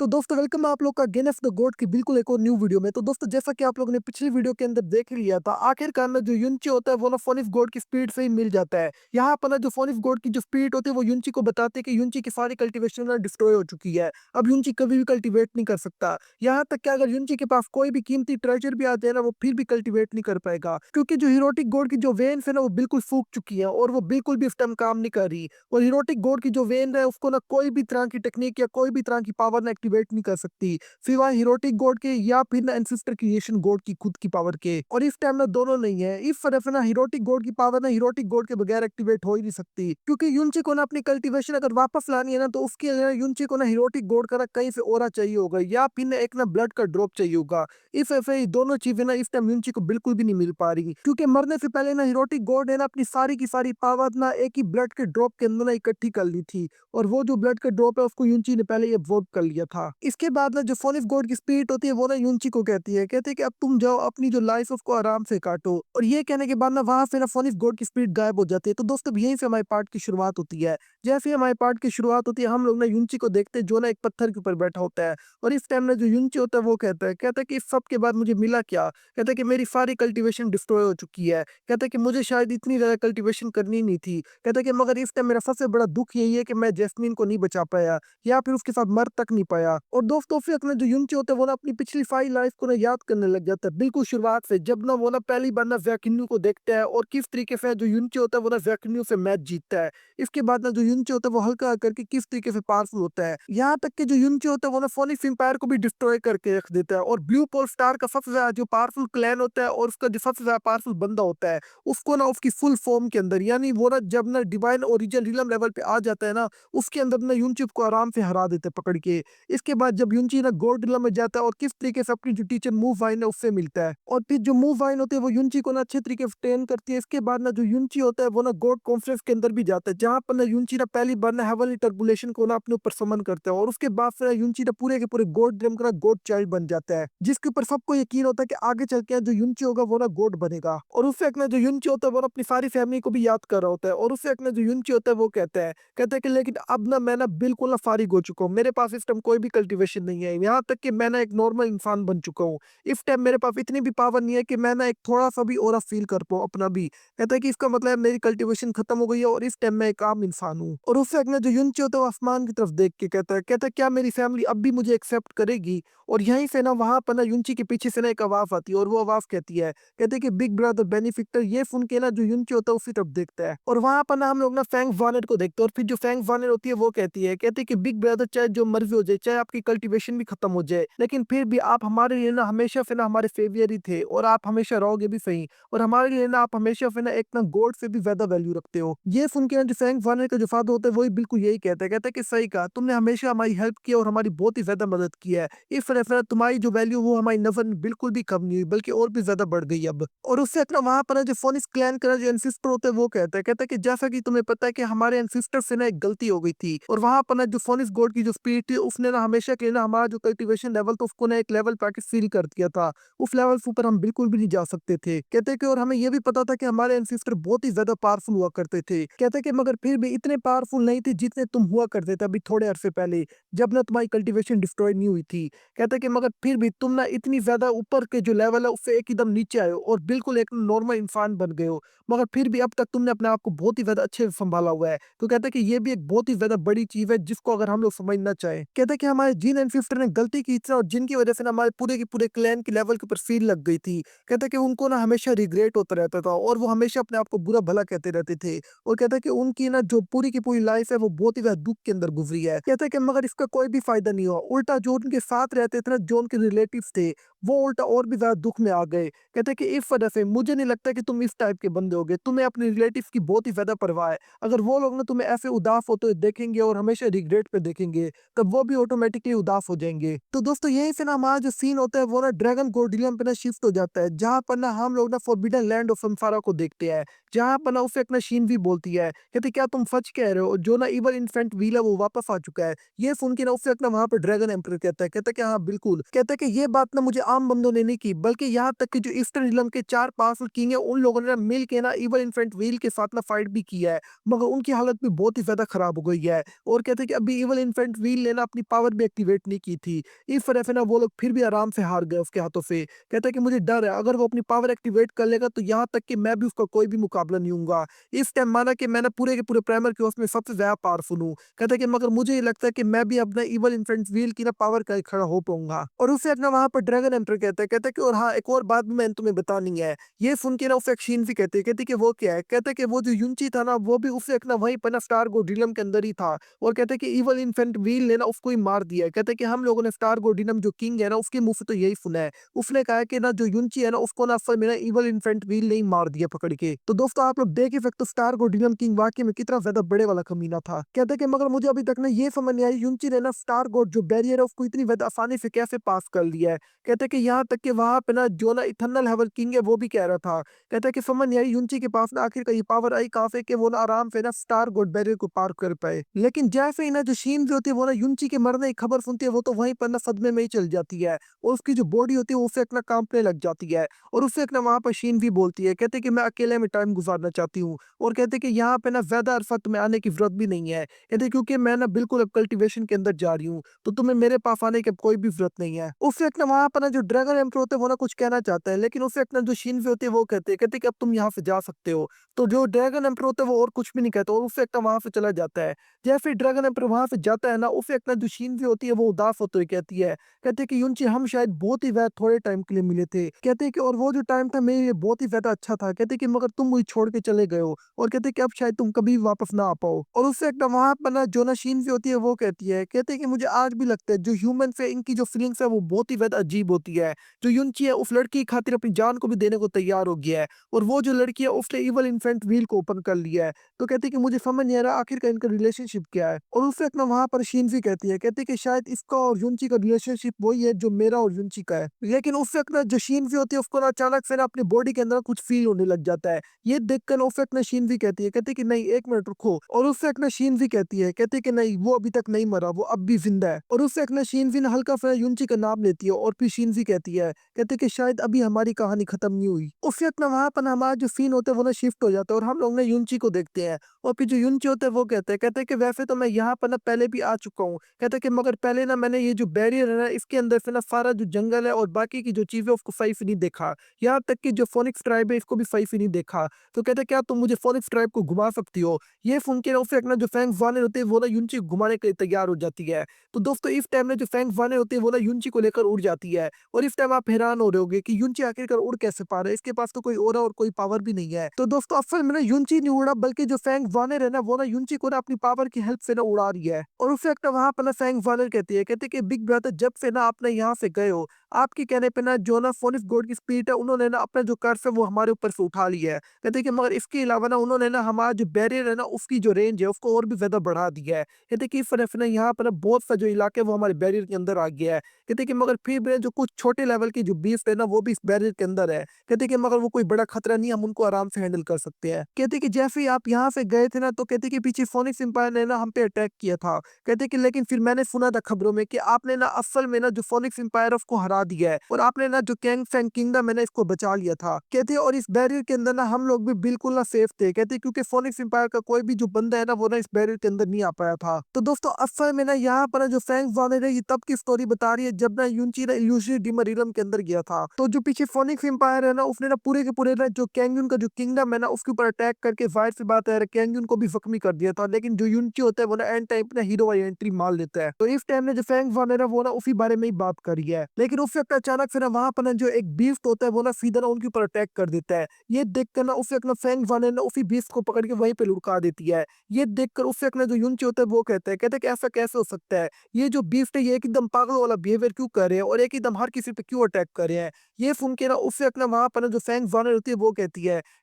तो दोस्तों वेलकम है आप लोग का गेन ऑफ द गॉड की बिल्कुल एक और न्यू वीडियो में। तो दोस्तों जैसा कि आप लोगों ने पिछली वीडियो के अंदर देख लिया था, आखिरकार ना जो युनची होता है वो ना फोनिफ गॉड की स्पीड से ही मिल जाता है। यहाँ पर ना जो फोनिफ गॉड की जो स्पीड होती है वो युनची को बताते हैं कि युनची की सारी कल्टीवेशन ना डिस्ट्रॉय हो चुकी है। अब युनची कभी भी कल्टीवेट नहीं कर सकता। यहाँ तक कि अगर युनची के पास कोई भी कीमती ट्रेजर भी आ जाए ना, वो फिर भी कल्टीवेट नहीं कर पाएगा, क्योंकि जो हीरोटिक गॉड की जो वेन्स है ना वो बिल्कुल सूख चुकी है और वो बिल्कुल भी इस टाइम काम नहीं कर रही। और हीरोटिक गॉड की जो वेन है उसको ना कोई भी तरह की टेक्निक या कोई भी तरह की पावर ना एक्टिवेट नहीं कर सकती, सिवाय हीरोटिक गॉड के या फिर ना एंसेस्टर क्रिएशन गॉड की खुद की पावर के। और इस टाइम ना दोनों नहीं है। इस तरफ ना हीरोटिक गॉड की पावर ना हीरोटिक गॉड के बगैर एक्टिवेट हो ही नहीं सकती, क्योंकि युनची को ना अपनी कल्टीवेशन अगर वापस लानी है ना, तो उसके लिए युनची को ना हीरोटिक गॉड का ना कहीं से ओरा चाहिए होगा या फिर ना एक ना ब्लड का ड्रॉप चाहिए होगा। इस वजह से ये दोनों चीजें ना इस टाइम युनची को बिल्कुल भी नहीं मिल पा रही, क्योंकि मरने से पहले ना हीरोटिक गॉड ने ना अपनी सारी की सारी पावर ना एक ही ब्लड के ड्रॉप के अंदर ना इकट्ठी कर ली थी। और वो जो ब्लड का ड्रॉप है उसको युनची ने पहले ही एब्जॉर्ब कर लिया था। इसके बाद ना जो फोनिफ गॉड की स्पिरिट होती है वो ना युनची को कहती है कि अब तुम जाओ अपनी जो लाइफ उसको आराम से काटो। और ये कहने के बाद ना वहां से ना फोनिफ गॉड की स्पिरिट गायब हो जाती है। तो दोस्तों यहीं से हमारे पार्ट की शुरुआत होती है। जैसे ही हमारे पार्ट की शुरुआत होती है, हम लोग ना युनची को देखते हैं जो ना एक पत्थर के ऊपर बैठा होता है। और इस टाइम ना जो युनची होता है वो कहता है कि इस सब के बाद मुझे मिला क्या। कहता है कि मेरी सारी कल्टीवेशन डिस्ट्रॉय हो चुकी है। कहता है कि मुझे शायद इतनी ज्यादा कल्टीवेशन करनी नहीं थी। कहता है कि मगर इस टाइम मेरा सबसे बड़ा दुख यही है कि मैं जैस्मीन को नहीं बचा पाया या फिर उसके साथ मर तक नहीं पाया। और दोस्तों फिर अपना जो युनची होता है वो ना अपनी पिछली सारी लाइफ को ना याद करने लग जाता है, बिल्कुल शुरुआत से, जब ना वो ना पहली बार ना वैक्यून्यू को देखता है और किस तरीके से जो युनची होता है वो ना वैक्यून्यू से मैच जीतता है। इसके बाद ना जो युनची होता है वो हल्का करके किस तरीके से पावरफुल होता है, यहाँ तक कि जो युनची होता है वो ना फोनिक्स एम्पायर को भी डिस्ट्रॉय करके रख देता है। और ब्लू पोल स्टार का सबसे ज्यादा जो पावरफुल क्लैन होता है और उसका जो सबसे ज्यादा पावरफुल बंदा होता है, उसको ना उसकी फुल फॉर्म के अंदर, यानी वो ना जब ना डिवाइन ओरिजिन रिलम लेवल पे आ जाता है ना, उसके अंदर ना युनची को आराम से हरा देते हैं पकड़ के। इसके बाद जब युनची ना गोल्ड ड्रिलर में जाता है और किस तरीके से अपनी जो टीचर मूव वाइन है उससे मिलता है, और फिर जो मूव वाइन होती है वो युनची को ना अच्छे तरीके से ट्रेन करती है। इसके बाद ना जो युनची होता है वो ना गॉड कॉन्फ्रेंस के अंदर भी जाता है, जहाँ पर ना युनची ना पहली बार ना हेवनली टर्बुलेशन को ना अपने ऊपर समन करता है। और उसके बाद फिर युनची ना पूरे के पूरे गॉड ड्रीम का गॉड चाइल्ड बन जाता है, जिसके ऊपर सबको यकीन होता है कि आगे चल के जो युनची होगा वो ना गॉड बनेगा। और उससे एक ना जो युनची होता है वो ना अपनी सारी फैमिली को भी याद कर रहा होता है। और उससे एक ना जो युनची होता है वो कहता है कि लेकिन अब ना मैं ना बिल्कुल ना फारिग हो चुका हूँ, मेरे पास इस टाइम कोई भी कल्टीवेशन नहीं है, यहाँ तक कि मैं ना एक नॉर्मल इंसान बन चुका हूँ। इस टाइम मेरे पास इतनी भी पावर नहीं है कि मैं ना एक थोड़ा सा भी और फील कर पाऊँ अपना भी। कहता है कि इसका मतलब है मेरी कल्टीवेशन खत्म हो गई है और इस टाइम मैं एक आम इंसान हूँ। और उससे अगला जो युनची होता है वो आसमान की तरफ देख के कहता है क्या मेरी फैमिली अब भी मुझे एक्सेप्ट करेगी। और यहीं से ना वहां पर ना युनची के पीछे से ना एक आवाज आती है और वो आवाज कहते हैं कि बिग ब्रदर बेनिफिक्टर। ये सुन के ना जो युनची होता है उसी तरफ देखता है और वहां पर ना हम लोग ना फैंग वानर को देखते हैं। और फिर जो फैंग वानर होती है वो कहती है कि बिग ब्रदर चाहे जो मर्जी हो जाए, चाहे आपकी कल्टीवेशन भी खत्म हो जाए, लेकिन फिर भी आप हमारे लिए ना हमेशा से ना हमारे फेवियर ही थे और आप हमेशा रहोगे भी सही। और हमारे लिए ना आप हमेशा से ना एक ना गॉड से भी ज्यादा वैल्यू रखते हो। ये सुन के ना जो फैंग वानर का जो फादर होता है वही बिल्कुल यही कहता है कि सही कहा, तुमने हमेशा हमारी हेल्प की और हमारी बहुत ही ज्यादा मदद की है। इस वजह से तुम्हारी जो वैल्यू वो हमारी नजर में बिल्कुल भी कम नहीं हुई, बल्कि और भी ज्यादा बढ़ गई अब। और उससे अपना वहां पर ना जो फोनिक्स क्लैन का जो एंसिस्टर होता है वो कहता है कि जैसा कि तुम्हें पता है कि हमारे एंसिस्टर से ना एक गलती हो गई थी। और वहां पर ना जो फोनिक्स गॉड की जो स्पिरिट थी उसने ना हमेशा के लिए ना हमारा जो कल्टीवेशन लेवल था उसको ना एक लेवल पे आके सील कर दिया था। उस लेवल से ऊपर हम बिल्कुल भी नहीं जा सकते थे। कहते हैं कि और हमें ये भी पता था कि हमारे एंसिस्टर बहुत ही ज्यादा पावरफुल हुआ करते थे। कहते हैं कि मगर फिर भी इतने पावरफुल नहीं थे जितने तुम हुआ करते थे अभी थोड़े अरसे पहले, जब ना तुम्हारी कल्टीवेशन डिस्ट्रॉय नहीं हुई थी। कहते हैं कि मगर फिर भी तुम ना इतनी ज्यादा ऊपर के जो लेवल है उससे एकदम नीचे आए हो और बिल्कुल एक नॉर्मल इंसान बन गए हो। मगर फिर भी अब तक तुमने अपने आप को बहुत ही ज्यादा अच्छे से संभाला हुआ है। तो कहते हैं कि ये भी एक बहुत ही ज्यादा बड़ी चीज है जिसको अगर हम लोग समझना चाहें। कहते हैं कि हमारे जिन एंसेस्टर ने गलती की थी और जिनकी वजह से ना हमारे पूरे के पूरे क्लैन के लेवल के ऊपर सील लग गई थी, कहते हैं कि उनको ना हमेशा रिग्रेट होता रहता था और वो हमेशा अपने आप को बुरा भला कहते रहते थे। और कहता है कि उनकी ना जो पूरी की पूरी लाइफ है वो बहुत ही ज्यादा दुख के अंदर गुजरी है। कहता है कि मगर इसका कोई भी फायदा नहीं हुआ, उल्टा जो उनके साथ रहते थे ना, जो उनके रिलेटिव्स थे, वो उल्टा और भी ज्यादा दुख में आ गए। कहते हैं कि इस वजह से मुझे नहीं लगता कि तुम इस टाइप के बंदे होगे, तुम्हें अपने रिलेटिव्स की बहुत ही ज्यादा परवाह है। अगर वो लोग ना तुम्हें ऐसे उदास होते हुए देखेंगे और हमेशा रिग्रेट पे देखेंगे, तब वो भी ऑटोमेटिकली उदास हो जाएंगे। तो दोस्तों यही से ना हमारा जो सीन होता है वो ना ड्रैगन गोल्डियम पे ना शिफ्ट हो जाता है, जहाँ पर ना हम लोग ना फॉरबिडन लैंड ऑफ संसारा को देखते हैं, जहाँ पर ना उसे एक ना शीन भी बोलती है, कहते क्या तुम सच कह रहे हो, जो ना इवल इन्फेंट व्हील है वो वापस आ चुका है। ये सुन के ना उससे एक ना वहां पर ड्रैगन एम्पर कहता है कि हाँ बिल्कुल। कहते हैं कि ये बात ना मुझे आम बंदों ने नहीं की, बल्कि यहाँ तक कि जो ईस्टर्न रिलम के 4 पावरफुल किंग है, उन लोगों ने ना मिल के ना इविल इन्फेंट व्हील के साथ ना फाइट भी किया है, मगर उनकी हालत भी बहुत ही ज़्यादा खराब हो गई है। और कहते हैं कि अभी इविल इन्फेंट व्हील ने ना अपनी पावर भी एक्टिवेट नहीं की थी। इस वजह से ना वो लोग फिर भी आराम से हार गए उसके हाथों से। कहते हैं कि मुझे डर है, अगर वो अपनी पावर एक्टिवेट कर लेगा तो यहाँ तक कि मैं भी उसका कोई भी मुकाबला नहीं होऊँगा। इस टाइम माना कि मैं ना पूरे के पूरे प्राइमर के उसमें सबसे ज़्यादा पावरफुल हूँ। कहते हैं कि मगर मुझे ये लगता है कि मैं भी अपना इविल इन्फेंट व्हील की ना पावर का खड़ा हो पाऊँगा। और उससे अपना वहाँ पर ड्रैगन एम्पर कहते हैं कि और हाँ, एक और बात भी मैंने तुम्हें बतानी है। ये सुन के ना उसे एक शीन भी कहती है कि वो क्या है? कहते हैं कि वो जो युनची था ना, वो भी उसे एक ना वहीं पर ना स्टार गोल्डिनम के अंदर ही था। और कहते हैं कि इविल इन्फेंट व्हील ने ना उसको ही मार दिया है। कहते हैं कि हम लोगों ने स्टार गोल्डिनम जो किंग है ना, उसके मुँह से तो यही सुना है। उसने कहा है कि ना जो युनची है ना, उसको ना असल में ना इविल इन्फेंट व्हील ने ही मार दिया पकड़ के। तो दोस्तों आप लोग देख ही सकते हो स्टार गोल्डिनम किंग वाक़ई में कितना ज़्यादा बड़े वाला कमीना था। कहते हैं कि मगर मुझे अभी तक ना ये समझ नहीं आई युनची ने ना स्टार गोड जो बैरियर है उसको इतनी ज़्यादा आसानी से कैसे पास कर लिया है। कहते हैं कि यहाँ तक कि वहाँ पे ना जो ना इटर्नल हेवन किंग है वो भी कह रहा था। कहते हैं कि समझ नहीं आई युनची के पास ना आखिर ये पावर आई कहाँ से कि वो ना आराम से ना स्टार गोड बैरियर को पार कर पाए। लेकिन जैसे ही ना जो शीन होती है वो ना युनची के मरने की खबर सुनती है, वो तो वहीं पर ना सदमे में ही चल जाती है। और उसकी जो बॉडी होती है वो उसे अपना कांपने लग जाती है। और उससे एक ना वहाँ पर शीन भी बोलती है, कहते हैं कि मैं अकेले में टाइम गुजारना चाहती हूँ। और कहते हैं कि यहाँ पे ना ज़्यादा अरसा तुम्हें आने की ज़रूरत भी नहीं है। कहते क्योंकि मैं ना बिल्कुल अब कल्टीवेशन के अंदर जा रही हूँ, तो तुम्हें मेरे पास आने की अब कोई भी ज़रूरत नहीं है। उससे एक ना वहाँ पर ना जो ड्रैगन एम्परर होते हैं वो ना कुछ कहना चाहता है, लेकिन उससे एक ना जो शिनज़े होती है वो कहते हैं कि अब तुम यहाँ से जा सकते हो। तो जो ड्रैगन एम्परर होता है वो और कुछ भी नहीं कहता और उससे एक ना वहाँ से चला जाता है। जैसे ही ड्रैगन एम्परर वहाँ से जाता है ना, उससे एक ना जो शिनज़े होती है वो उदास होते हुए कहती है। कहते हैं कि युनची हम शायद बहुत ही ज़्यादा थोड़े टाइम के लिए मिले थे। कहते हैं कि और वो जो टाइम था मेरे लिए बहुत ही ज़्यादा अच्छा था। कहते हैं कि मगर तुम मुझे छोड़ के चले गए हो और कहते हैं कि अब शायद तुम कभी वापस ना आ पाओ। और उससे एक ना वहाँ पर ना जो ना शिनज़े होती है वो कहती है, कहते हैं कि मुझे आज भी लगता है जो ह्यूमन्स है इनकी जो फीलिंग्स है वो बहुत ही ज़्यादा अजीब होती है। जो युनची है उस लड़की की खातिर अपनी जान को भी देने को तैयार हो गया है और वो जो लड़की है उसने इविल इन्फेंट व्हील को ओपन कर लिया है। तो कहती है कि मुझे समझ नहीं आ रहा आखिरकार इनका रिलेशनशिप क्या है? और उससे एक ना वहाँ पर शिनज़ी कहती है कि शायद इसका और युनची का रिलेशनशिप वही है जो मेरा और युनची का है। लेकिन उससे एक ना जो शिनज़ी होती है उसको ना अचानक से ना अपनी बॉडी के अंदर कुछ फील होने लग जाता है। ये देखकर उससे एक ना शिनज़ी कहती है कि नहीं 1 मिनट रुको। और उससे एक ना शिनज़ी कहती है कि नहीं वो अभी तक नहीं मरा, वो अब भी ज़िंदा है। और उससे एक ना शिनज़ी ना हल्का-सा युनची का नाम लेती है और फिर शिनज़ी कहती है कि शायद अभी हमारी कहानी खत्म नहीं हुई। उससे एक ना वहाँ पर ना हमारा जो सीन होता है वो ना शिफ्ट हो जाता है और हम लोग ना युनची को देखते हैं। और फिर जो युनची होता है वो कहते हैं कि वैसे तो मैं यहाँ पर ना पहले भी आ चुका हूँ। कहते हैं कि मगर पहले ना मैंने ये जो बैरियर है ना इसके अंदर से ना सारा जो जंगल है और बाकी की जो चीज़ें उसको सही से नहीं देखा। यहाँ तक कि जो फोनिक्स ट्राइब है इसको भी सही से नहीं देखा। तो कहते हैं क्या तुम मुझे फोनिक्स ट्राइब को घुमा सकती हो? ये सुन के ना उसे एक ना जो फैंग वानर होते हैं वो ना युनची को घुमाने के लिए तैयार हो जाती है। तो दोस्तों इस टाइम में जो फैंग वानर होती है वो ना युनची को लेकर उड़ जाती है। और इस टाइम आप हैरान हो रहे होगे कि युनची आखिरकार उड़ कैसे पा रहा है? इसके पास तो कोई ऑरा और कोई पावर भी नहीं है। तो दोस्तों असल में ना युनची नहीं उड़ा, बल्कि जो फैंग वानर है ना वो ना युनची को ना अपनी पावर की हेल्प से ना उड़ा रही है। और उसे एक ना वहाँ पर ना फैंग वानर कहती है कि बिग ब्रदर जब से ना आपने यहाँ से गए हो, आपके कहने पे ना जो ना फोनिक्स गॉड की स्पिरिट है उन्होंने ना अपना जो कर्स है वो हमारे ऊपर से उठा लिया है। कहते हैं कि मगर इसके अलावा ना उन्होंने ना हमारा जो बैरियर है ना उसकी जो रेंज है उसको और भी ज़्यादा बढ़ा दिया है। कहते हैं कि इस वजह से ना यहाँ पर ना बहुत सा जो इलाका है वो हमारे बैरियर के अंदर आ गया है। कहते हैं कि मगर फिर भी जो कुछ छोटे लेवल की जो बीस्ट है ना वो भी इस बैरियर के अंदर है। कहते हैं कि मगर वो कोई बड़ा खतरा नहीं है, हम उनको आराम से हैंडल कर सकते हैं। कहते हैं कि जैसे ही आप यहाँ से गए थे ना तो कहते हैं कि पीछे फोनिक्स एम्पायर ने ना हम पे अटैक किया था। कहते हैं कि लेकिन फिर मैंने सुना था खबरों में कि आपने ना असल में ना जो फोनिक्स एम्पायर है उसको हरा दिया है और आपने ना जो कैंग फैंग किंगडम है ना इसको बचा लिया था। कहते हैं और इस बैरियर के अंदर ना हम लोग भी बिल्कुल ना सेफ थे। कहते हैं क्योंकि फोनिक्स एम्पायर का कोई भी जो बंदा है ना वो ना इस बैरियर के अंदर नहीं आ पाया था। तो दोस्तों असल में ना यहाँ पर ना जो फैंग वानर है ये तब की स्टोरी बता रही है जब ना युनची ना इल्यूजन डिमरिलम के अंदर गया था। तो जो पीछे फोनिक्स एम्पायर है ना उसने ना पूरे के पूरे ना जो कैंगयून का जो किंगडम है ना उसके ऊपर अटैक करके जाहिर सी बात है कैंगयून को भी जख्मी कर दिया था। लेकिन जो युनची होता है वो ना एंड टाइम पे ना हीरो वाली एंट्री मार लेता है। तो इस टाइम ने जो फैंग वानर है वो ना उसी बारे में ही बात करी है। लेकिन उस वक्त अचानक से ना वहां पर ना जो एक बीस्ट होता है वो ना सीधा ना उनके ऊपर अटैक कर देता है। ये देखकर ना उस वक्त ना फैंग वानर ना उसी बीस्ट को पकड़ के वहीं पे लुढ़का देती है। ये देखकर उस वक्त ना जो युनची होता है वो कहते हैं कि ऐसा कैसे हो सकता है? ये जो बीस्ट है ये एकदम पागल वाला बिहेवियर क्यों कर रहे हैं और एक एकदम हर किसी पे क्यों अटैक कर रहे हैं? ये सुन के ना उस वक्त ना वहां पर ना जो फैंग वानर होती है वो कहते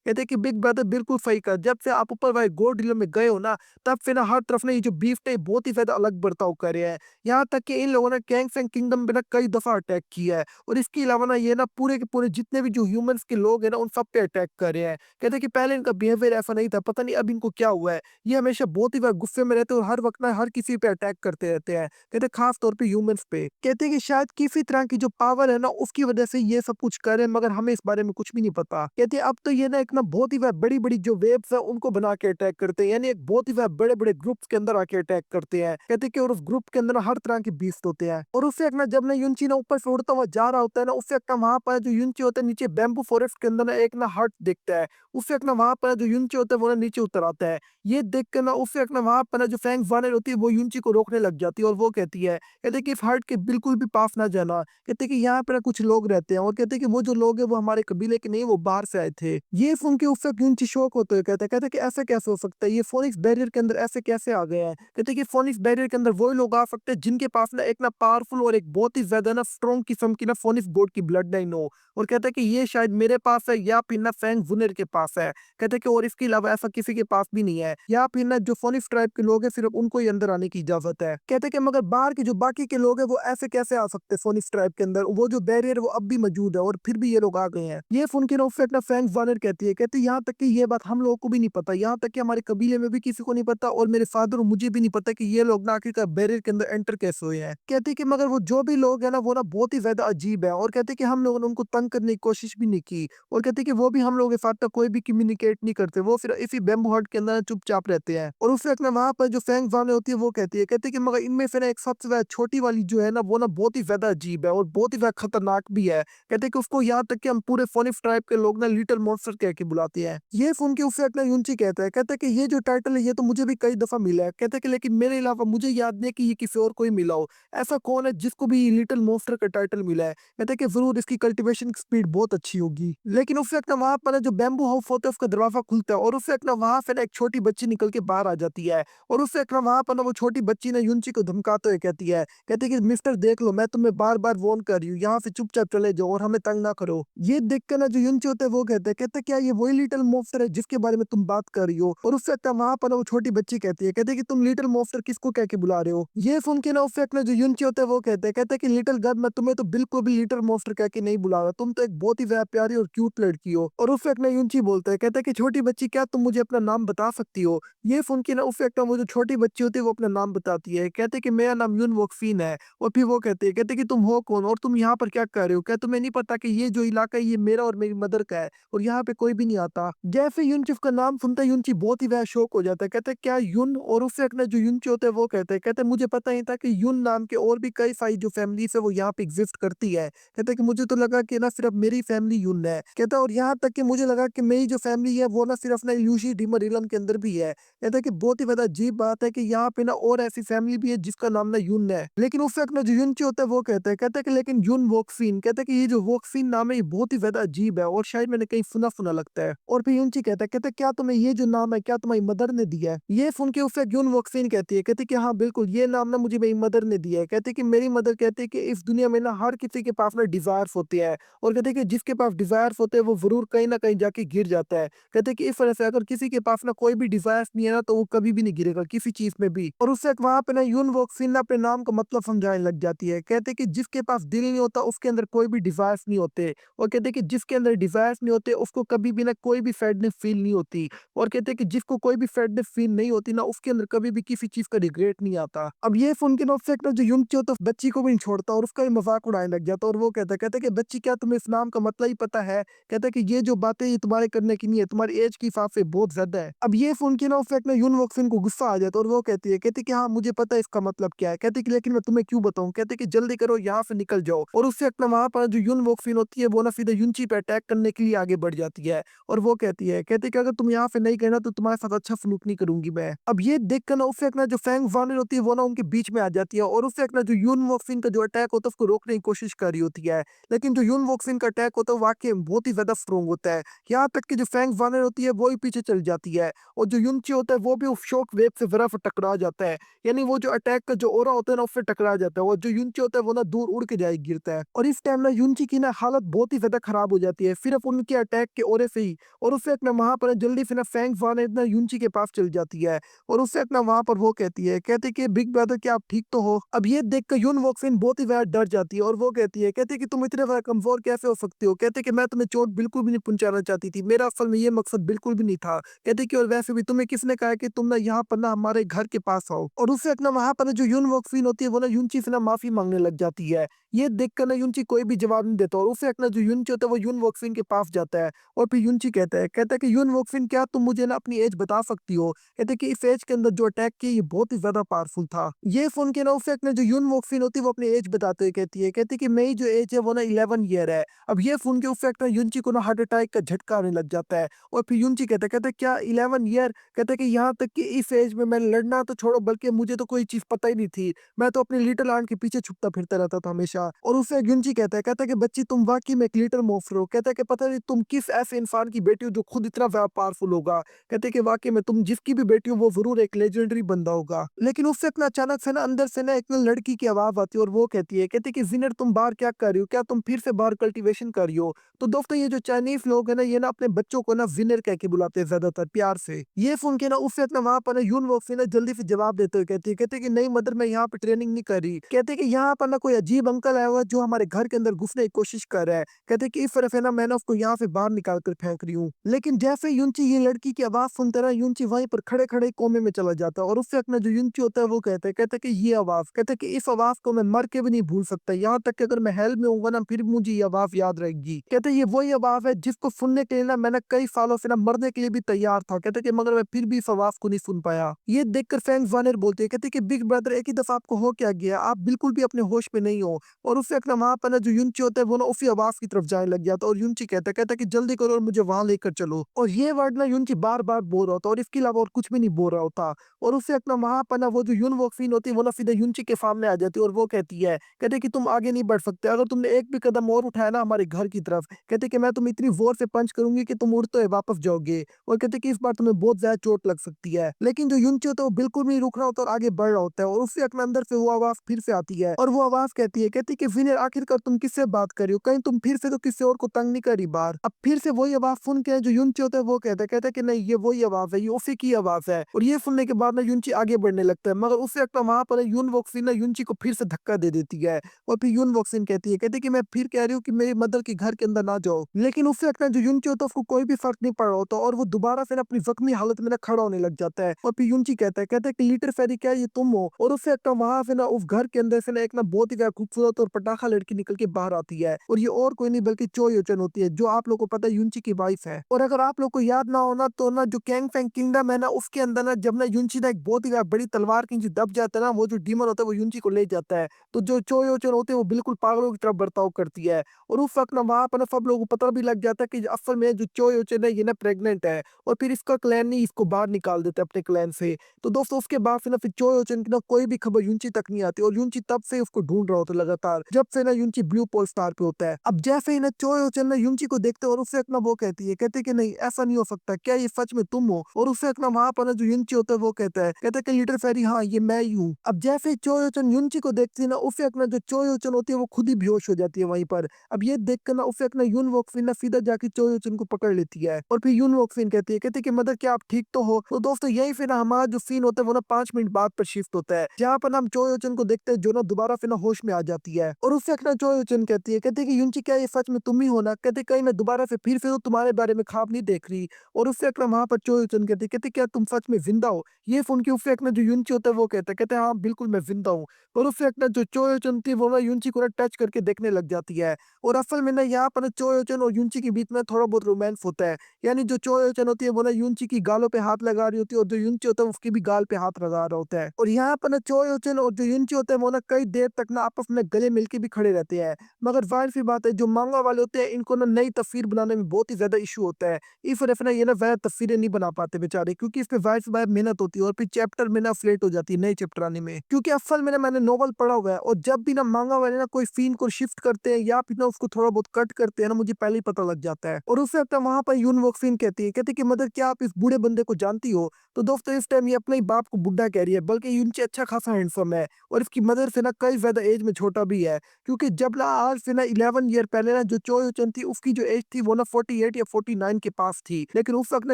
हैं कि बिग ब्रदर बिल्कुल सही कर, जब से आप ऊपर वाले गोल्ड रिलम में गए हो ना तब से ना हर तरफ ना ये जो बीस्ट है बहुत ही ज्यादा अलग बर्ताव कर रहे हैं। यहाँ तक कि इन लोगों ने कैंग फैंग किंगडम पे ना कई दफा अटैक किया है और इसके अलावा ना ये ना पूरे के पूरे जितने भी जो ह्यूमंस के लोग हैं ना उन सब पे अटैक कर रहे हैं। कहते हैं कि पहले इनका बिहेवियर ऐसा नहीं था, पता नहीं अब इनको क्या हुआ है। ये हमेशा बहुत ही ज्यादा गुस्से में रहते हैं और हर वक्त ना हर किसी पे अटैक करते रहते हैं। कहते हैं खास तौर पे ह्यूमंस पे। कहते हैं कि शायद किसी तरह की जो पावर है ना उसकी वजह से ये सब कुछ कर रहे हैं, मगर हमें इस बारे में कुछ भी नहीं पता। कहते हैं अब तो ये ना एक ना बहुत ही वह बड़ी-बड़ी जो वेव्स है उनको बना के अटैक करते हैं, यानी एक बहुत ही वह बड़े-बड़े ग्रुप्स के अंदर आके अटैक करते हैं। कहते हैं कि और उस ग्रुप के अंदर ना हर तरह के बीस्ट होते हैं और उससे एक ना जब ना युनची ना ऊपर से उड़ता हुआ जा रहा होता है ना, उससे एक ना वहाँ पर जो युनची होता है नीचे बैम्बू फॉरेस्ट के अंदर ना एक ना हट दिखता है। उससे एक ना वहाँ पर जो युनची होता है वो ना नीचे उतर आता है। ये देख कर ना उससे एक ना वहाँ पर ना जो फैंग वानर होती है वो युनची को रोकने लग जाती है और वो कहती है, कहते हैं कि इस हट के बिल्कुल भी पास ना जाना। कहते हैं कि यहाँ पे ना कुछ लोग रहते हैं और कहते हैं कि वो जो लोग हैं वो हमारे कबीले के नहीं, वो बाहर से आए थे। ये सुन के उससे युनची शॉक होते हुए कहते हैं कि ऐसा कैसे हो सकता है? ये फोनिक्स बैरियर के अंदर ऐसे कैसे आ गए हैं? कहते हैं कि फोनिक्स बैरियर के अंदर वही लोग आ सकते हैं जिनके पास ना एक ना पावरफुल और एक बहुत ही ज्यादा ना स्ट्रॉन्ग किस्म की ना फोनिक्स बोर्ड की ब्लड लाइन हो। और कहते हैं कि ये शायद मेरे पास है या फिर ना फैंग वुनर के पास है। कहते हैं कि और इसके अलावा ऐसा किसी के पास भी नहीं है, या फिर ना जो फोनिक्स ट्राइब के लोग हैं सिर्फ उनको ही अंदर आने की इजाजत है। कहते हैं कि मगर बाहर के जो बाकी के लोग हैं वो ऐसे कैसे आ सकते हैं फोनिक्स ट्राइब के अंदर? वो जो बैरियर वो अब भी मौजूद है और फिर भी ये लोग आ गए हैं। ये सुन के ना उससे अपना फैंग वानर कहती है, कहती है यहाँ तक कि ये बात हम लोगों को भी नहीं पता, यहाँ तक कि हमारे कबीले में भी किसी को नहीं पता और मेरे फादर और मुझे भी नहीं पता कि ये लोग ना आखिरकार बैरियर के अंदर एंटर कैसे हुए हैं। कहते हैं कि मगर वो जो भी लोग हैं ना वो ना बहुत ही ज्यादा अजीब है और कहते हैं कि हम लोगों ने उनको तंग करने की कोशिश भी नहीं की और कहते हैं कि वो भी हम लोगों के साथ तक कोई भी कम्युनिकेट नहीं करते, वो फिर इसी बैम्बू हट के अंदर चुपचाप रहते हैं। और उससे अपना वहां पर जो फैंग वाले होती है वो कहती है कि मगर इनमें से ना एक सबसे ज्यादा छोटी वाली जो है ना वो ना बहुत ही ज्यादा अजीब है और बहुत ही ज्यादा खतरनाक भी है। कहते हैं कि उसको यहाँ तक कि हम पूरे फोनिक्स ट्राइब के लोग ना लिटिल मॉन्स्टर कह के बुलाते हैं। ये सुन के उससे अपना यूंची कहता है कि ये जो टाइटल है ये तो मुझे भी कई दफा मिला है। कहते हैं कि लेकिन मेरे अलावा मुझे याद नहीं कि ये किसी और कोई मिला हो। ऐसा कौन है जिसको भी लिटिल मॉन्स्टर का टाइटल मिला है? कहते हैं कि जरूर इसकी कल्टीवेशन की स्पीड बहुत अच्छी होगी। लेकिन उस वक्त ना वहां पर ना जो बैम्बू हाउस होता है उसका दरवाजा खुलता है और उस वक्त ना वहां से ना एक छोटी बच्ची निकल के बाहर आ जाती है और उस वक्त ना वहां पर ना वो छोटी बच्ची ना युंची को धमकाते हुए कहती है कि मिस्टर देख लो, मैं तुम्हें बार बार वार्न कर रही हूँ, यहाँ से चुपचाप चले जाओ और हमें तंग ना करो। ये देख कर ना जो युंची होते हैं वो कहते हैं क्या ये वही लिटिल मॉन्स्टर है जिसके बारे में तुम बात कर रही हो? और उस वक्त वहां पर ना वो छोटी बच्ची कहती है कि तुम लिटिल मॉन्स्टर किसको कह के बुला रहे हो? ये सुन के ना उस वक्त ना जो युंची होते हैं वो कहते हैं कि लिटिल गर्ल, मैं तुम्हें तो बिल्कुल भी लिटिल मॉन्स्टर कह के नहीं बुला रहा, तुम तो एक बहुत ही ज्यादा प्यारी और क्यूट लड़की हो। और उस वक्त ना युंची बोलता है, कहता है कि छोटी बच्ची क्या तुम मुझे अपना नाम बता सकती हो? ये सुन के ना उस वक्त ना वो जो छोटी बच्ची होती है वो अपना नाम बताती है, कहते हैं कि मेरा नाम यून वोक्फीन है। और फिर वो कहते हैं कि तुम हो कौन और तुम यहाँ पर क्या कर रहे हो? क्या तुम्हें नहीं पता कि ये जो इलाका है ये मेरा और मेरी मदर का है और यहाँ पे कोई भी नहीं आता? जैसे यूनचिफ का नाम सुनता है युनची बहुत ही वह शौक हो जाता है, कहता है क्या युन? और उससे एक ना जो युनची होता है वो कहते हैं मुझे पता ही था कि युन नाम के और भी कई सारी जो फैमिलीज है वो यहाँ पे एग्जिस्ट करती है। कहता है कि मुझे तो लगा कि ना सिर्फ मेरी फैमिली यून है। कहता है और यहाँ तक कि मुझे लगा कि मेरी जो फैमिली है वो ना सिर्फ ना यूशी डीमर इलम के अंदर भी है। कहता है कि बहुत ही ज्यादा अजीब बात है कि यहाँ पे ना और ऐसी फैमिली भी है जिसका नाम ना यून है। लेकिन उस वक्त ना जो युनची होता है वो कहता है कि लेकिन यून वोक्फिन, कहता है कि ये जो वोक्फिन नाम है ये बहुत ही ज्यादा अजीब है और शायद मैंने कहीं सुना सुना लगता है। और फिर युनची कहता है क्या तुम्हें ये जो नाम है क्या तुम्हारी मदर ने दिया है? ये सुन के उस वक्त यून वोक्फिन कहती है कि हाँ बिल्कुल, ये नाम ना मुझे मेरी मदर ने दिया है। कहती है कि मेरी मदर कहती है कि इस दुनिया में ना हर किसी के पास ना डिजायर्स होते हैं और कहते हैं कि जिसके पास डिजायर्स होते हैं वो जरूर कहीं ना कहीं जाके गिर जाता है। कहते हैं कि इस वजह से अगर किसी के पास ना कोई भी डिजायर्स नहीं है ना तो वो कभी भी नहीं गिरेगा किसी चीज में भी। और उससे वहां पे ना यून वोक्सिन ना अपने नाम का मतलब समझाने लग जाती है। कहते हैं कि जिसके पास दिल नहीं होता उसके अंदर कोई भी डिजायर्स नहीं होते और कहते हैं कि जिसके अंदर डिजायर्स नहीं होते उसको कभी भी ना कोई भी सैडनेस फील नहीं होती और कहते हैं कि जिसको कोई भी सैडनेस फील नहीं होती ना उसके अंदर कभी भी किसी चीज का रिग्रेट नहीं आता। अब ये सुन के ना उससे एक ना जो युनची होता है बच्ची को भी नहीं छोड़ता और उसका भी मजाक उड़ाने लग जाता है और वो कहता है कि बच्ची क्या तुम्हें इस नाम का मतलब ही पता है? कहता है कि ये जो बातें ये तुम्हारे करने की नहीं है, तुम्हारी एज के हिसाब से बहुत ज्यादा है। अब ये सुन के ना उस वक्त ना यून वोक्सिन को गुस्सा आ जाता है और वो कहती है कि हाँ मुझे पता है इसका मतलब क्या है। कहती है कि लेकिन मैं तुम्हें क्यों बताऊं? कहते हैं कि जल्दी करो यहाँ से निकल जाओ। और उससे अपना वहां पर जो यून वोक्सिन होती है वो ना सीधे युनची पे अटैक करने के लिए आगे बढ़ जाती है और वो कहती है कि अगर तुम यहाँ से नहीं कहना तो तुम्हारे साथ अच्छा सलूक नहीं करूंगी मैं। अब ये देख कर ना उससे एक ना जो फैंग वानर होती है वो ना उनके बीच में आ जाती है और उससे एक ना जो यून वोक्सिन का जो अटैक होता है उसको रोकने की कोशिश कर रही होती है। लेकिन जो यून वोक्सिन का अटैक होता है वाकई में बहुत ही ज्यादा स्ट्रोंग होता है। यहाँ तक कि जो फैंग वानर होती है वो ही पीछे चल जाती है और जो युनची होता है वो भी उस शॉक वेव से जरा सा टकरा जाता है, यानी वो जो अटैक का जो ओरा होता है ना उससे टकरा जाता है और जो युनची होता है वो ना दूर उड़ के जाए गिरता है। और इस टाइम ना युनची की ना हालत बहुत ही ज्यादा खराब हो जाती है सिर्फ उनके अटैक के ओरे से ही। और उससे अपना वहां पर जल्दी से ना फैंग वानर ना युनची के पास चल जाती है और उससे अपना वहां पर वो कहती है कि बिग ब्रदर क्या आप ठीक तो हो? अब ये देख कर यून वोक्सिन बहुत ही ज्यादा डर जाती है और वो कहती है कि तुम इतने ज्यादा कमजोर कैसे हो सकते हो? कहते कि मैं तुम्हें चोट बिल्कुल भी नहीं पहुंचाना चाहती थी, मेरा असल में ये मकसद बिल्कुल भी नहीं था। कहते कि और वैसे भी तुम्हें किसने कहा है कि तुम ना यहाँ पर ना हमारे घर के पास आओ? और उससे अपना वहां पर जो यून वोक्सिन होती है वो ना युनची से ना ना माफी मांगने लग जाती है। ये देखकर ना युनची कोई भी जवाब नहीं देता और उसे अपना जो युनची होता है वो युन वोक्सविन के पास जाता है और फिर युनची कहता है कि युन वोक्सविन क्या तुम मुझे ना अपनी एज बता सकती हो? कहते हैं कि इस एज के अंदर जो अटैक किया ये बहुत ही ज़्यादा पावरफुल था। ये सुन के ना उसे अपने जो युन वोक्सविन होती है वो अपनी एज बताते हुए कहती है कि मेरी जो एज है वो ना 11 ईयर है। अब ये सुन के उसे अपना युनची को ना हार्ट अटैक का झटका आने लग जाता है और फिर युनची कहता है क्या 11 ईयर? कहता है कि यहाँ तक कि इस एज में मैंने लड़ना तो छोड़ो बल्कि मुझे तो कोई चीज़ पता ही नहीं थी। मैं तो अपनी लिटिल आंट के पीछे छुपता फिरता रहता था हमेशा। और उससे गुंजी कहता है कि बच्ची तुम वाक़ई में एक लिटिल मोफ्र हो। कहता है कि पता नहीं तुम किस ऐसे इंसान की बेटी हो जो खुद इतना ज़्यादा पावरफुल होगा। कहते हैं कि वाक़ई में तुम जिसकी भी बेटी हो वो ज़रूर एक लेजेंडरी बंदा होगा। लेकिन उससे इतना अचानक से ना अंदर से ना एक ना लड़की की आवाज़ आती है और वो कहती है कि ज़िनर तुम बाहर क्या कर रही हो? क्या तुम फिर से बाहर कल्टीवेशन कर रही हो? तो दोस्तों ये जो चाइनीज़ लोग हैं ना ये ना अपने बच्चों को ना ज़िनर कह के बुलाते हैं ज़्यादातर प्यार से। ये सुन के ना उससे इतना वहाँ पर ना यून वो फिर ना जल्दी से जवाब देते हुए कहती है कि नहीं मदर मैं यहाँ पे ट्रेनिंग नहीं कर रही। कहते हैं कि यहाँ पर ना कोई अजीब अंकल आया हुआ है जो हमारे घर के अंदर घुसने की कोशिश कर रहा है। कहते हैं कि इस तरह से ना मैं ना उसको यहाँ से बाहर निकाल कर फेंक रही हूँ। लेकिन जैसे युनची ये लड़की की आवाज़ सुनता है ना युनची वहीं पर खड़े-खड़े कोमे में चला जाता है और उससे अपना जो युनची होता है वो कहता है कि ये आवाज़ कहता है कि इस आवाज़ को मैं मर के भी नहीं भूल सकता। यहाँ तक कि अगर मैं हेल में होऊँगा ना फिर भी मुझे ये आवाज़ याद रहेगी। कहते हैं ये वही आवाज़ है जिसको सुनने के लिए ना मैंने कई सालों से ना मरने के लिए भी तैयार था। कहते हैं कि मगर मैं फिर भी इस आवाज़ को नहीं सुन पाया। ये देखकर फ्रैंक वार्नर बोलते हैं कहते हैं कि बिग ब्रदर एक ही दफ़ा आपको हो क्या गया? आप बिल्कुल भी अपने होश में नहीं हो। और उससे अपना वहाँ पर ना जो युनची होता है वो ना उसी आवाज़ की तरफ जाने लग जाता है और युनची कहता है कि जल्दी करो और मुझे वहाँ लेकर चलो। और ये वर्ड ना युनची बार-बार बोल रहा होता है और इसके अलावा और कुछ भी नहीं बोल रहा होता। और उससे अपना वहाँ पर ना वो जो युन वोक्सिन होती है वो ना सीधे युनची के सामने आ जाती है और वो कहती है कि तुम आगे नहीं बढ़ सकते। अगर तुमने एक भी कदम और उठाया ना हमारे घर की तरफ, कहते कि मैं तुम्हें इतनी ज़ोर से पंच करूँगी कि तुम उड़ते हुए वापस जाओगे। और कहते कि इस बार तुम्हें बहुत ज़्यादा चोट लग सकती है। लेकिन जो युनची होता है वो बिल्कुल भी नहीं रुक रहा होता और आगे बढ़ रहा होता है और उससे अपने अंदर से वो आवाज़ फिर से आती है और वो आवाज़ कहती है कि विनर आखिरकार तुम किससे बात कर रही हो? कहीं तुम फिर से तो किसी और को तंग नहीं कर रही बाहर? अब फिर से वही आवाज़ सुन के जो युनची होता है वो कहता है कि नहीं ये वही आवाज़ है, ये उसी की आवाज़ है। और ये सुनने के बाद ना युनची आगे बढ़ने लगता है मगर उससे लगता है वहाँ पर युन वोक्सिन ना युनची को फिर से धक्का दे देती है। और फिर युन वोक्सिन कहती है कि मैं फिर कह रही हूँ कि मेरी मदर के घर के अंदर ना जाओ। लेकिन उससे लगता है जो युनची होता है उसको कोई भी फ़र्क नहीं पड़ रहा होता और वो दोबारा से ना अपनी ज़ख्मी हालत में ना खड़ा होने लग जाता है। और फिर युनची कहता है कि लिटिल फेरी क्या ये तुम हो? और उससे लगता है वहाँ से ना उस घर के अंदर से ना एक ना बहुत ही ज़्यादा खूबसूरत और पटाखा लड़की निकल के बाहर आती है। और ये और कोई नहीं बल्कि चो योचन होती है जो आप लोग को पता है युनची की वाइफ़ है। और अगर आप लोग को याद ना हो ना तो ना जो कैंग फैंग किंगडम है ना उसके अंदर ना जब ना युनची ना एक बहुत ही ज़्यादा बड़ी तलवार के नीचे दब जाता है ना वो जो डीमन होता है वो युनची को ले जाता है। तो जो चो योचन होते हैं वो बिल्कुल पागलों की तरह बर्ताव करती है। और उस वक़्त ना वहाँ पर ना सब लोगों को पता भी लग जाता है कि असल में जो चो योचन है ये ना प्रेग्नेंट है। और फिर इसका क्लैन ही इसको बाहर निकाल देता है अपने क्लैन से। तो दोस्तों उसके बाद से ना फिर चो योचन की ना कोई भी खबर युनची तक नहीं आती और युनची तब से उसको ढूँढ रहा होता है लगातार, जब से ना युनची ब्लू पोल स्टार पे होता है। अब जैसे ही ना चो योचन ना युनची को देखते हैं और उससे ना वो कहती है कि नहीं ऐसा नहीं हो सकता, क्या ये सच में तुम हो? और उससे ना वहाँ पर ना जो युनची होता है वो कहता है कि लिटिल फेरी हाँ, ये मैं ही हूँ। अब जैसे ही चो योचन युनची को देखती है ना उससे ना जो चो योचन होती है वो खुद ही बेहोश हो जाती है वहीं पर। अब ये देखकर ना उससे ना युन वोक्सिन ना सीधा जाके चो योचन को पकड़ लेती है और फिर युन वोक्सिन कहती है कि मदर क्या आप ठीक तो हो? तो दोस्तों यही फिर ना हमारा जो सीन होता है वो ना 5 मिनट बाद पर शिफ्ट होता है जहाँ पर ना हम चो योचन को देखते हैं जो ना दोबारा फिर ना होश में आ जाती है और उससे ना चो योचन कहती है कि युनची क्या ये सच में तुम ही हो ना? कहते कहीं मैं दोबारा से फिर तो तुम्हारे बारे में ख्वाब नहीं देख रही। और उससे ना वहाँ पर चो योचन कहती क्या तुम सच में जिंदा हो? ये सुन के उससे ना जो युनची होता है वो कहते हैं हाँ बिल्कुल मैं जिंदा हूँ। और उससे ना जो चो योचन थी वो ना युनची को ना टच करके देखने लग जाती है। और असल में ना यहाँ पर ना चो योचन और युनची के बीच में थोड़ा बहुत रोमांस होता है। यानी जो चो योचन होती है वो ना युनची की गालों पे हाथ लगा रही होती है और जो युनची होता है उसकी भी गाल पे हाथ लगा रहा होता है। और यहाँ पर ना चो योचन और जो युनची होता है वो ना कई देर तक ना आपस में गले मिलके भी खड़े रहते हैं। मगर ज़ाहिर-सी बात है जो मांगा वाले होते हैं इनको ना नई तस्वीर बनाने में बहुत ही ज़्यादा इश्यू होता है। इस वजह से ना ये ना ज़्यादा तस्वीरें नहीं बना पाते बेचारे क्योंकि इसपे ज़ाहिर-सी बात है मेहनत होती है और फिर चैप्टर में ना लेट हो जाती है नए चैप्टर आने में। क्योंकि असल में ना मैंने नॉवल पढ़ा हुआ है और जब भी ना मांगा वाले ना कोई सीन को शिफ्ट करते हैं या फिर ना उसको थोड़ा बहुत कट करते हैं ना मुझे पहले ही पता लग जाता है। और उससे लगता है वहाँ पर यून वोक्सिन कहती है कि मदर क्या आप इस बूढ़े बंदे को जानती हो? तो दोस्तों इस टाइम ये अपने ही बाप को बुड्ढा कह रही है बल्कि युनची अच्छा खासा हैंडसम है और इसकी मदर से ना कई ज़्यादा एज में छोटा भी है। क्योंकि जब ना आज से ना 11 ईयर पहले ना जो चो योचन थी उसकी जो एज थी वो ना 48 या 49 के पास थी। लेकिन उस वक़्त ना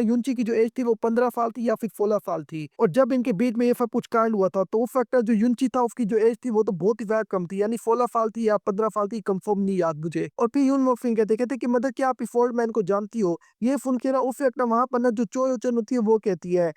युनची की जो एज थी वो 15 साल थी या फिर 16 साल थी। और जब इनके बीच में ये सब कुछ कांड हुआ था तो उस वक़्त ना जो युनची था उसकी जो एज थी वो तो बहुत ही ज़्यादा कम थी यानी 16 साल थी या 15 साल थी कंफर्म नहीं याद मुझे। और फिर यून मोफिन कहते कि मदर क्या आप इस ओल्ड मैन को जानती हो? ये सुन के ना उस वक़्त ना वहाँ पर ना जो चो योचन होती है वो कहती है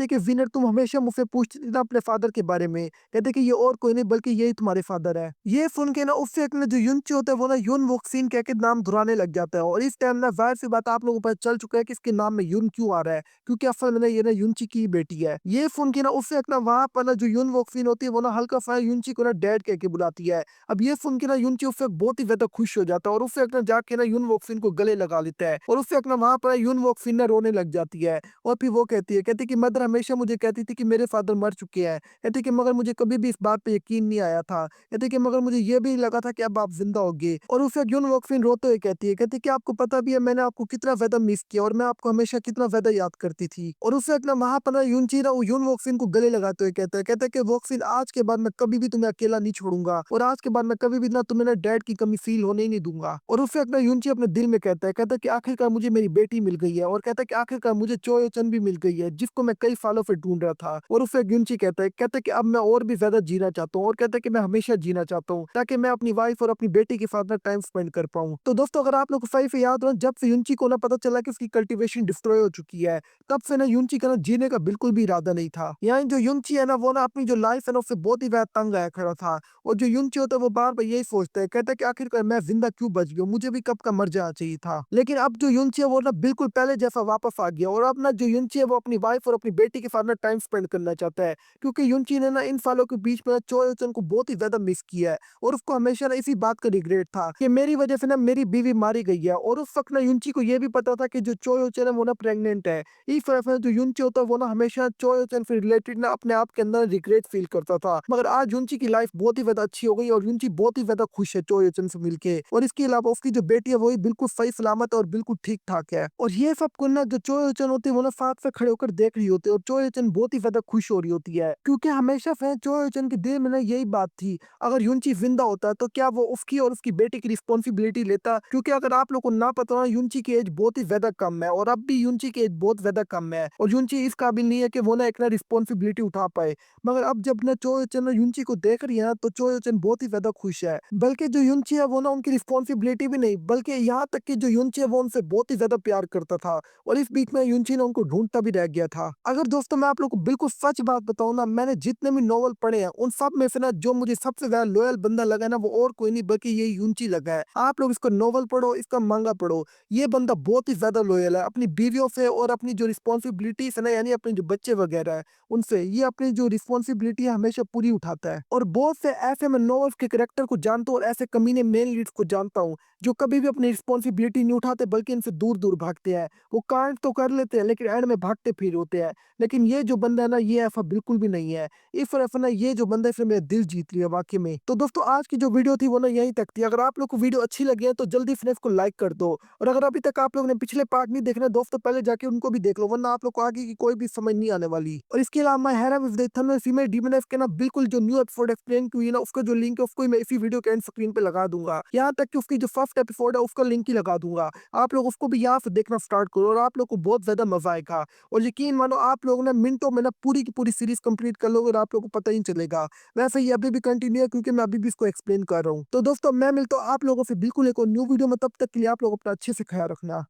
कि विनर तुम हमेशा मुझसे पूछती थी ना अपने फादर के बारे में। कहते कि ये और कोई नहीं बल्कि यही तुम्हारे फादर है। ये सुन के ना उससे एक ना जो युनची होता है वो ना युन वोक्सिन कह के नाम धुराने लग जाता है और इस टाइम ना ज़ाहिर सी बात है आप लोगों को पता चल चुका है कि इसके नाम में युन क्यों आ रहा है, क्योंकि असल में ना ये ना युनची की ही बेटी है। ये सुन के ना उससे एक ना वहाँ पर ना जो युन वोक्सिन होती है वो ना हल्का-सा युनची को ना डैड कह के बुलाती है। अब ये सुन के ना युनची उससे बहुत ही ज़्यादा खुश हो जाता है और उससे एक ना जाके ना युन वोक्सिन को गले लगा लेता है और उससे एक ना वहाँ पर युन वोक्सिन ना रोने लग जाती है और फिर वो कहती है कि मदर हमेशा मुझे कहती थी कि मेरे फादर मर चुके हैं। कहती कि मगर मुझे कभी भी इस बात पे यकीन नहीं आया था। कहती कि मगर मुझे ये भी लगा था कि अब आप ज़िंदा होगे और उसे यून वॉकफिन रोते हुए कहती है कि आपको पता भी है मैंने आपको कितना ज़्यादा मिस किया और मैं आपको हमेशा कितना ज़्यादा याद करती थी। और उसे अपना वहाँ पर ना यूनची ना यून वॉकफिन को गले लगाते हुए कहता है कि वॉकफिन आज के बाद मैं कभी भी तुम्हें अकेला नहीं छोड़ूंगा और आज के बाद मैं कभी भी ना तुम्हें ना डैड की कमी फील होने ही नहीं दूंगा। और उसे अपना यूनची अपने दिल में कहता है कि आखिरकार मुझे मेरी बेटी मिल गई है और कहता है कि आखिरकार मुझे चोयो-चन भी मिल गई है जिसको मैं कई सालों से ढूंढ रहा था। और उसे यूनची कहता है कि अब मैं और भी ज़्यादा जीना चाहता हूँ और कहता है कि मैं हमेशा जीना चाहता हूँ ताकि मैं अपनी वाइफ और अपनी बेटी के साथ ना टाइम स्पेंड कर पाऊँ। तो दोस्तों अगर आप लोग को सही से याद हो जब से युनची को ना पता चला कि उसकी कल्टीवेशन डिस्ट्रॉय हो चुकी है, तब से ना युनची का ना जीने का बिल्कुल भी इरादा नहीं था। यहाँ जो युनची है ना वो ना अपनी जो लाइफ है ना उससे बहुत ही ज़्यादा तंग आया खड़ा था और जो युनची होता है वो बार-बार यही सोचता है, कहता है कि आखिरकार मैं ज़िंदा क्यों बच गया हूँ? मुझे भी कब का मर जाना चाहिए था। लेकिन अब जो युनची है वो ना बिल्कुल पहले जैसा वापस आ गया और अब ना जो युनची है वो अपनी वाइफ और अपनी बेटी के साथ ना टाइम स्पेंड करना चाहता है। क्योंकि युनची ने ना इन सालों के बीच में ना चोयो-चन को बहुत ही ज़्यादा मिस किया है और उसको हमेशा ना इसी बात का रिग्रेट था कि मेरी वजह से ना मेरी बीवी मारी गई है और उस वक़्त ना युनची को ये भी पता था कि जो चोयो-चन है वो ना प्रेग्नेंट है। इस वजह से जो युनची होता है वो ना हमेशा चोयो-चन से रिलेटेड ना अपने आप के अंदर रिग्रेट फ़ील करता था। मगर आज युनची की लाइफ़ बहुत ही ज़्यादा अच्छी हो गई और युनची बहुत ही ज़्यादा खुश है चोयो-चन से मिलके और इसके अलावा उसकी जो बेटी है वो भी बिल्कुल सही सलामत है और बिल्कुल ठीक-ठाक है। और ये सब कुछ ना जो चोयो-चन होती है वो ना साथ से खड़े होकर देख रही होती है और चोयो-चन बहुत ही ज़्यादा खुश हो रही होती है क्योंकि हमेशा से चोयो-चन के दिल में ना यही बात थी, अगर युनची ज़िंदा होता तो क्या वो उसकी और उसकी बेटी की रिस्पॉन्सिबिलिटी लेता? क्योंकि अगर आप लोग को ना पता हो ना युनची की एज बहुत ही ज़्यादा कम है और अब भी युनची की एज बहुत ज़्यादा कम है और युनची इस काबिल नहीं है कि वो ना एक ना रिस्पॉन्सिबिलिटी उठा पाए। मगर अब जब ना चोयो-चन ना युनची को देख रही है ना तो चोयो-चन बहुत ही ज़्यादा खुश है। बल्कि जो युनची है वो ना उनकी रिस्पॉन्सिबिलिटी भी नहीं बल्कि यहाँ तक कि जो युनची है वो उनसे बहुत ही ज़्यादा प्यार करता था और इस बीच में युनची ने उनको ढूँढता भी रह गया था। अगर दोस्तों मैं आप लोग को बिल्कुल सच बात बताऊँ ना मैंने जितने भी नॉवल पढ़े हैं उन सब में से ना जो मुझे सबसे ज़्यादा लॉयल बंदा लगा है ना वो और कोई नहीं बल्कि ये युनची लगा है। आप लोग इसका नॉवल पढ़ो, इसका मांगा पढ़ो। ये बंदा बहुत ही ज़्यादा लॉयल है अपनी बीवियों से और अपनी जो रिस्पॉन्सिबिलिटीज़ है ना यानी अपने जो बच्चे वगैरह हैं उनसे। ये अपनी जो रिस्पॉन्सिबिलिटी है हमेशा पूरी उठाता है और बहुत से ऐसे मैं नॉवेल्स के कैरेक्टर को जानता हूँ और ऐसे कमीने मेन लीड्स को जानता हूँ जो कभी भी अपनी रिस्पॉन्सिबिलिटी नहीं उठाते बल्कि इनसे दूर-दूर भागते हैं। वो कांड तो कर लेते हैं लेकिन एंड में भागते फिर होते हैं। लेकिन ये जो बंदा है ना ये ऐसा बिल्कुल भी नहीं है। इस वजह से ना ये जो बंदा है इसने मेरा दिल जीत लिया वाक़ई में। तो दोस्तों आज की जो वीडियो थी वो ना यहीं तक थी। अगर आप लोग को वीडियो अच्छी लगी है तो जल्दी से इसको लाइक कर दो और अगर अभी तक आप लोगों ने पिछले पार्ट नहीं देखे ना दोस्तों पहले जाके उनको भी देख लो वरना आप लोग को आगे की कोई भी समझ नहीं आने वाली। और इसके अलावा मैं Hera with the thumbnail female demon F के ना बिल्कुल जो न्यू एपिसोड एक्सप्लेन की हुई है ना उसका जो लिंक है उसको ही मैं इसी वीडियो के एंड स्क्रीन पे लगा दूँगा। यहाँ तक कि उसकी जो फर्स्ट एपिसोड है उसका लिंक ही लगा दूँगा। आप लोग उसको भी यहाँ से देखना स्टार्ट करो और आप लोग को बहुत ज़्यादा मज़ा आएगा। और यकीन मानो आप लोग ना मिनटों में ना पूरी की पूरी सीरीज़ कंप्लीट कर लोगे और आप लोगों को पता ही नहीं चलेगा। वैसे ये अभी भी कंटिन्यू है क्योंकि मैं अभी भी इसको एक्सप्लेन कर रहा हूँ। तो दोस्तों मैं मिलता हूँ आप लोगों से बिल्कुल एक और न्यू वीडियो में तब तक के लिए आप लोग अपना अच्छे से ख़्याल रखना।